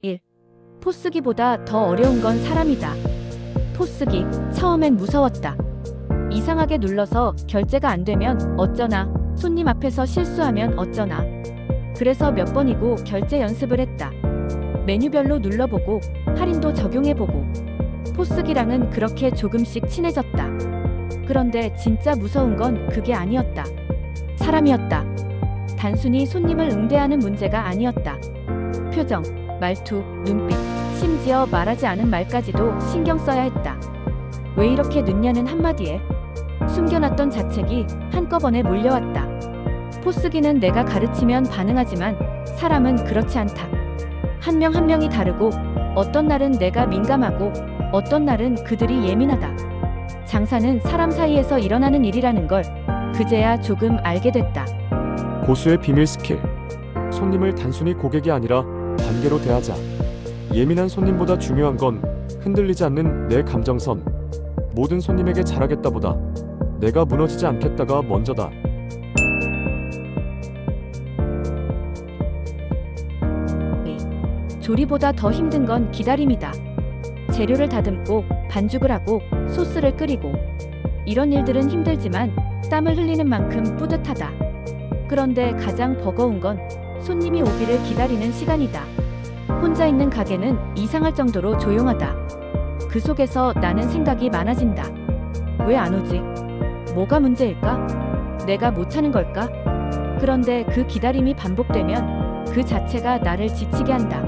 1. 포스기보다 더 어려운 건 사람이다. 포스기, 처음엔 무서웠다. 이상하게 눌러서 결제가 안 되면 어쩌나, 손님 앞에서 실수하면 어쩌나. 그래서 몇 번이고 결제 연습을 했다. 메뉴별로 눌러보고, 할인도 적용해보고. 포스기랑은 그렇게 조금씩 친해졌다. 그런데 진짜 무서운 건 그게 아니었다. 사람이었다. 단순히 손님을 응대하는 문제가 아니었다. 표정, 말투, 눈빛, 심지어 말하지 않은 말까지도 신경 써야 했다. 왜 이렇게 늦냐는 한마디에 숨겨놨던 자책이 한꺼번에 몰려왔다. 포스기는 내가 가르치면 반응하지만 사람은 그렇지 않다. 한 명 한 명이 다르고 어떤 날은 내가 민감하고 어떤 날은 그들이 예민하다. 장사는 사람 사이에서 일어나는 일이라는 걸 그제야 조금 알게 됐다. 고수의 비밀 스킬. 손님을 단순히 고객이 아니라 관계로 대하자. 예민한 손님보다 중요한 건 흔들리지 않는 내 감정선. 모든 손님에게 잘하겠다보다 내가 무너지지 않겠다가 먼저다. 조리보다 더 힘든 건 기다림이다. 재료를 다듬고 반죽을 하고 소스를 끓이고 이런 일들은 힘들지만 땀을 흘리는 만큼 뿌듯하다. 그런데 가장 버거운 건 손님이 오기를 기다리는 시간이다. 혼자 있는 가게는 이상할 정도로 조용하다. 그 속에서 나는 생각이 많아진다. 왜 안 오지? 뭐가 문제일까? 내가 못 차는 걸까? 그런데 그 기다림이 반복되면 그 자체가 나를 지치게 한다.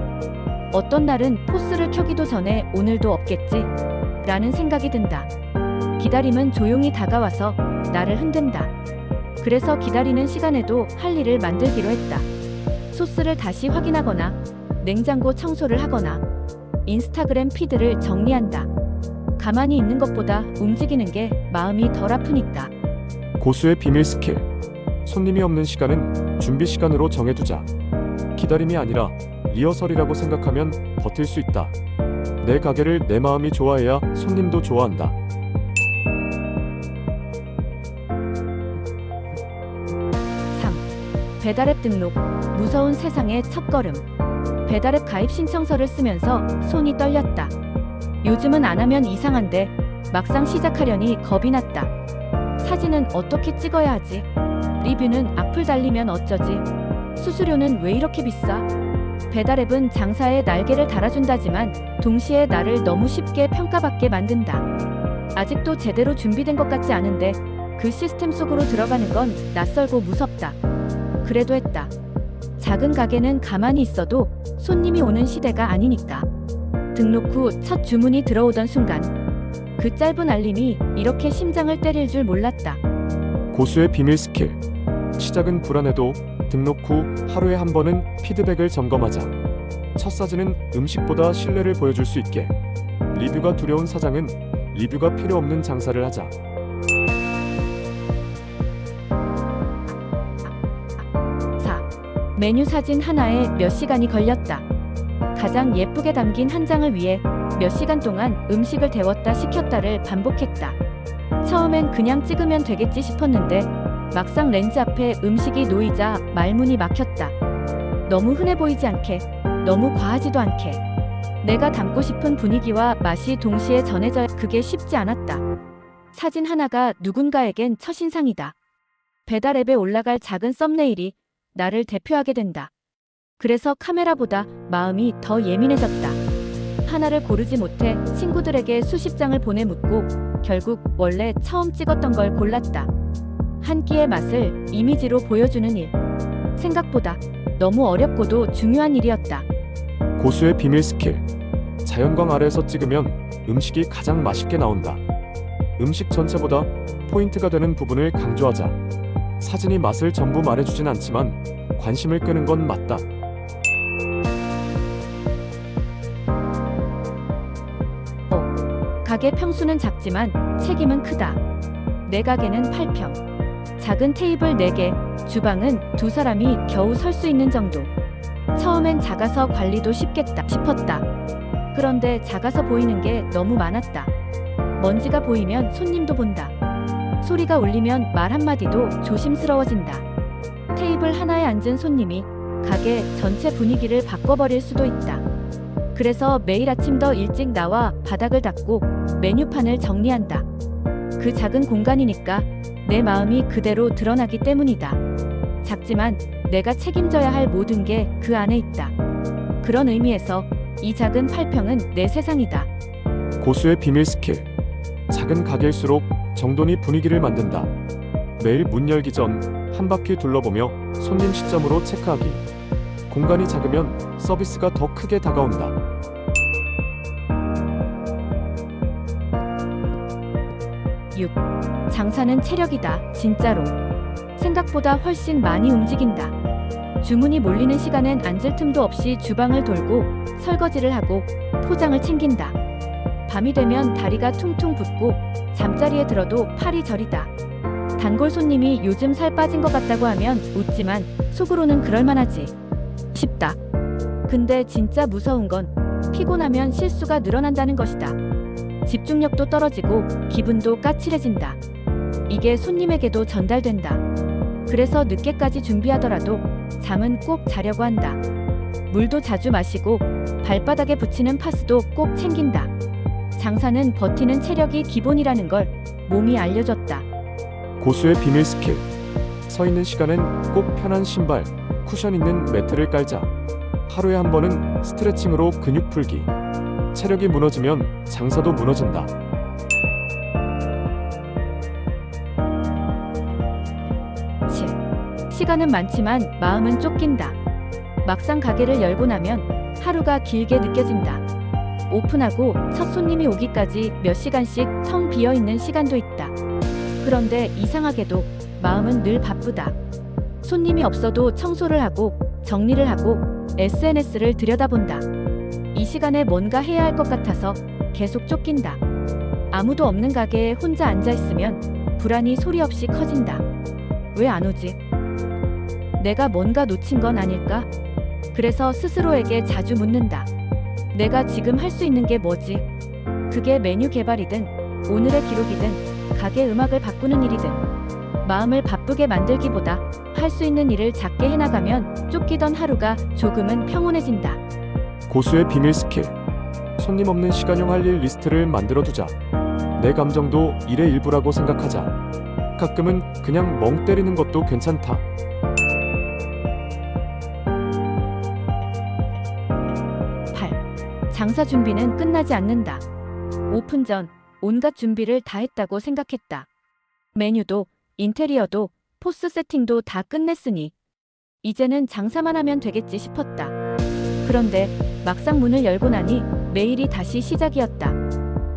어떤 날은 포스를 켜기도 전에 오늘도 없겠지? 라는 생각이 든다. 기다림은 조용히 다가와서 나를 흔든다. 그래서 기다리는 시간에도 할 일을 만들기로 했다. 소스를 다시 확인하거나 냉장고 청소를 하거나 인스타그램 피드를 정리한다. 가만히 있는 것보다 움직이는 게 마음이 덜 아프니까. 고수의 비밀 스킬. 손님이 없는 시간은 준비 시간으로 정해두자. 기다림이 아니라 리허설이라고 생각하면 버틸 수 있다. 내 가게를 내 마음이 좋아해야 손님도 좋아한다. 3. 배달앱 등록. 무서운 세상의 첫걸음. 배달앱 가입 신청서를 쓰면서 손이 떨렸다. 요즘은 안 하면 이상한데 막상 시작하려니 겁이 났다. 사진은 어떻게 찍어야 하지? 리뷰는 악플 달리면 어쩌지? 수수료는 왜 이렇게 비싸? 배달앱은 장사에 날개를 달아준다지만 동시에 나를 너무 쉽게 평가받게 만든다. 아직도 제대로 준비된 것 같지 않은데 그 시스템 속으로 들어가는 건 낯설고 무섭다. 그래도 했다. 작은 가게는 가만히 있어도 손님이 오는 시대가 아니니까. 등록 후 첫 주문이 들어오던 순간 그 짧은 알림이 이렇게 심장을 때릴 줄 몰랐다. 고수의 비밀 스킬. 시작은 불안해도 등록 후 하루에 한 번은 피드백을 점검하자. 첫 사진은 음식보다 신뢰를 보여줄 수 있게. 리뷰가 두려운 사장은 리뷰가 필요 없는 장사를 하자. 4. 메뉴 사진 하나에 몇 시간이 걸렸다. 가장 예쁘게 담긴 한 장을 위해 몇 시간 동안 음식을 데웠다 식혔다를 반복했다. 처음엔 그냥 찍으면 되겠지 싶었는데 막상 렌즈 앞에 음식이 놓이자 말문이 막혔다. 너무 흔해 보이지 않게, 너무 과하지도 않게. 내가 담고 싶은 분위기와 맛이 동시에 전해져야. 그게 쉽지 않았다. 사진 하나가 누군가에겐 첫인상이다. 배달앱에 올라갈 작은 썸네일이 나를 대표하게 된다. 그래서 카메라보다 마음이 더 예민해졌다. 하나를 고르지 못해 친구들에게 수십 장을 보내 묻고 결국 원래 처음 찍었던 걸 골랐다. 한 끼의 맛을 이미지로 보여주는 일. 생각보다 너무 어렵고도 중요한 일이었다. 고수의 비밀 스킬. 자연광 아래에서 찍으면 음식이 가장 맛있게 나온다. 음식 전체보다 포인트가 되는 부분을 강조하자. 사진이 맛을 전부 말해주진 않지만 관심을 끄는 건 맞다. 가게 평수는 작지만 책임은 크다. 내 가게는 8평. 작은 테이블 4개, 주방은 2사람이 겨우 설 수 있는 정도. 처음엔 작아서 관리도 쉽겠다 싶었다. 그런데 작아서 보이는 게 너무 많았다. 먼지가 보이면 손님도 본다. 소리가 울리면 말 한마디도 조심스러워진다. 테이블 하나에 앉은 손님이 가게 전체 분위기를 바꿔버릴 수도 있다. 그래서 매일 아침 더 일찍 나와 바닥을 닦고 메뉴판을 정리한다. 그 작은 공간이니까 내 마음이 그대로 드러나기 때문이다. 작지만 내가 책임져야 할 모든 게 그 안에 있다. 그런 의미에서 이 작은 8평은 내 세상이다. 고수의 비밀 스킬. 작은 가게일수록 정돈이 분위기를 만든다. 매일 문 열기 전 한 바퀴 둘러보며 손님 시점으로 체크하기. 공간이 작으면 서비스가 더 크게 다가온다. 장사는 체력이다. 진짜로. 생각보다 훨씬 많이 움직인다. 주문이 몰리는 시간엔 앉을 틈도 없이 주방을 돌고 설거지를 하고 포장을 챙긴다. 밤이 되면 다리가 퉁퉁 붓고 잠자리에 들어도 팔이 저리다. 단골 손님이 요즘 살 빠진 것 같다고 하면 웃지만 속으로는 그럴만하지 싶다. 근데 진짜 무서운 건 피곤하면 실수가 늘어난다는 것이다. 집중력도 떨어지고 기분도 까칠해진다. 이게 손님에게도 전달된다. 그래서 늦게까지 준비하더라도 잠은 꼭 자려고 한다. 물도 자주 마시고 발바닥에 붙이는 파스도 꼭 챙긴다. 장사는 버티는 체력이 기본이라는 걸 몸이 알려줬다. 고수의 비밀 스킬. 서 있는 시간엔 꼭 편한 신발, 쿠션 있는 매트를 깔자. 하루에 한 번은 스트레칭으로 근육 풀기. 체력이 무너지면 장사도 무너진다. 시간은 많지만 마음은 쫓긴다. 막상 가게를 열고 나면 하루가 길게 느껴진다. 오픈하고 첫 손님이 오기까지 몇 시간씩 텅 비어 있는 시간도 있다. 그런데 이상하게도 마음은 늘 바쁘다. 손님이 없어도 청소를 하고 정리를 하고 SNS를 들여다본다. 이 시간에 뭔가 해야 할 것 같아서 계속 쫓긴다. 아무도 없는 가게에 혼자 앉아 있으면 불안이 소리 없이 커진다. 왜 안 오지? 내가 뭔가 놓친 건 아닐까? 그래서 스스로에게 자주 묻는다. 내가 지금 할 수 있는 게 뭐지? 그게 메뉴 개발이든 오늘의 기록이든 가게 음악을 바꾸는 일이든 마음을 바쁘게 만들기보다 할 수 있는 일을 작게 해나가면 쫓기던 하루가 조금은 평온해진다. 고수의 비밀 스킬. 손님 없는 시간용 할 일 리스트를 만들어두자. 내 감정도 일의 일부라고 생각하자. 가끔은 그냥 멍 때리는 것도 괜찮다. 장사 준비는 끝나지 않는다. 오픈 전 온갖 준비를 다 했다고 생각했다. 메뉴도 인테리어도 포스 세팅도 다 끝냈으니 이제는 장사만 하면 되겠지 싶었다. 그런데 막상 문을 열고 나니 매일이 다시 시작이었다.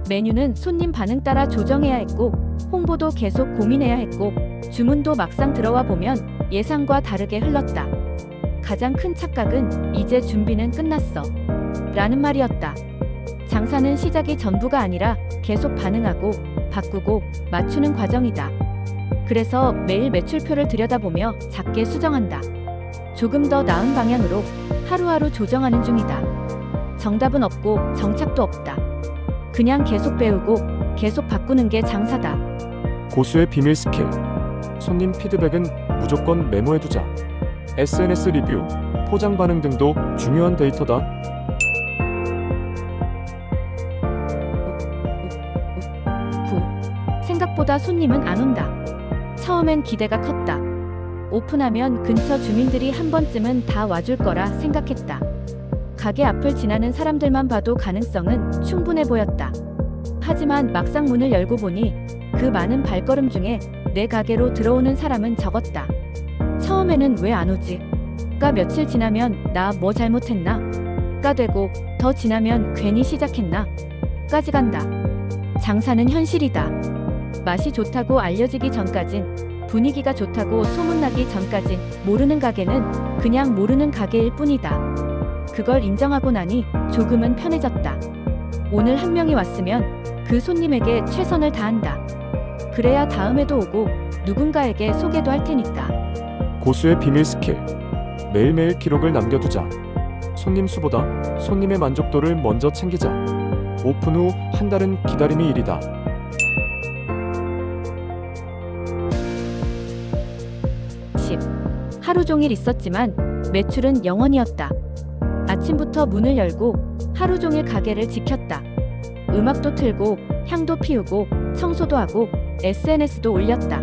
메뉴는 손님 반응 따라 조정해야 했고 홍보도 계속 고민해야 했고 주문도 막상 들어와 보면 예상과 다르게 흘렀다. 가장 큰 착각은 이제 준비는 끝났어 라는 말이었다. 장사는 시작이 전부가 아니라 계속 반응하고 바꾸고 맞추는 과정이다. 그래서 매일 매출표를 들여다보며 작게 수정한다. 조금 더 나은 방향으로 하루하루 조정하는 중이다. 정답은 없고 정착도 없다. 그냥 계속 배우고 계속 바꾸는 게 장사다. 고수의 비밀 스킬. 손님 피드백은 무조건 메모해두자. SNS 리뷰, 포장 반응 등도 중요한 데이터다. 생각보다 손님은 안 온다. 처음엔 기대가 컸다. 오픈하면 근처 주민들이 한 번쯤은 다 와줄 거라 생각했다. 가게 앞을 지나는 사람들만 봐도 가능성은 충분해 보였다. 하지만 막상 문을 열고 보니 그 많은 발걸음 중에 내 가게로 들어오는 사람은 적었다. 처음에는 왜 안 오지? 가 며칠 지나면 나 뭐 잘못했나? 가 되고 더 지나면 괜히 시작했나? 까지 간다. 장사는 현실이다. 맛이 좋다고 알려지기 전까진, 분위기가 좋다고 소문나기 전까진 모르는 가게는 그냥 모르는 가게일 뿐이다. 그걸 인정하고 나니 조금은 편해졌다. 오늘 한 명이 왔으면 그 손님에게 최선을 다한다. 그래야 다음에도 오고 누군가에게 소개도 할 테니까. 고수의 비밀 스킬. 매일매일 기록을 남겨두자. 손님 수보다 손님의 만족도를 먼저 챙기자. 오픈 후 한 달은 기다림이 일이다. 하루 종일 있었지만 매출은 0원이었다. 아침부터 문을 열고 하루 종일 가게를 지켰다. 음악도 틀고 향도 피우고 청소도 하고 SNS도 올렸다.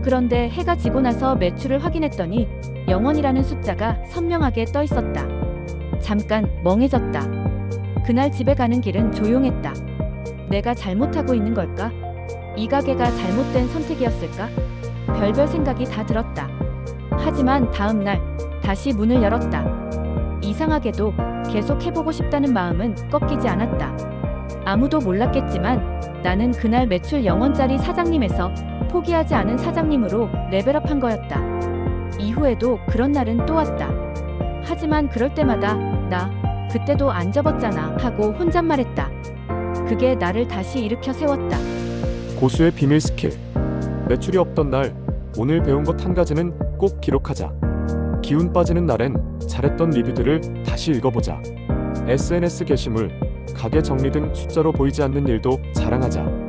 그런데 해가 지고 나서 매출을 확인했더니 0원이라는 숫자가 선명하게 떠 있었다. 잠깐 멍해졌다. 그날 집에 가는 길은 조용했다. 내가 잘못하고 있는 걸까? 이 가게가 잘못된 선택이었을까? 별별 생각이 다 들었다. 하지만 다음 날 다시 문을 열었다. 이상하게도 계속 해보고 싶다는 마음은 꺾이지 않았다. 아무도 몰랐겠지만 나는 그날 매출 0원짜리 사장님에서 포기하지 않은 사장님으로 레벨업한 거였다. 이후에도 그런 날은 또 왔다. 하지만 그럴 때마다 나 그때도 안 접었잖아 하고 혼잣말했다. 그게 나를 다시 일으켜 세웠다. 고수의 비밀 스킬. 매출이 없던 날, 오늘 배운 것 한 가지는 꼭 기록하자. 기운 빠지는 날엔 잘했던 리뷰들을 다시 읽어보자. SNS 게시물, 가게 정리 등 숫자로 보이지 않는 일도 자랑하자.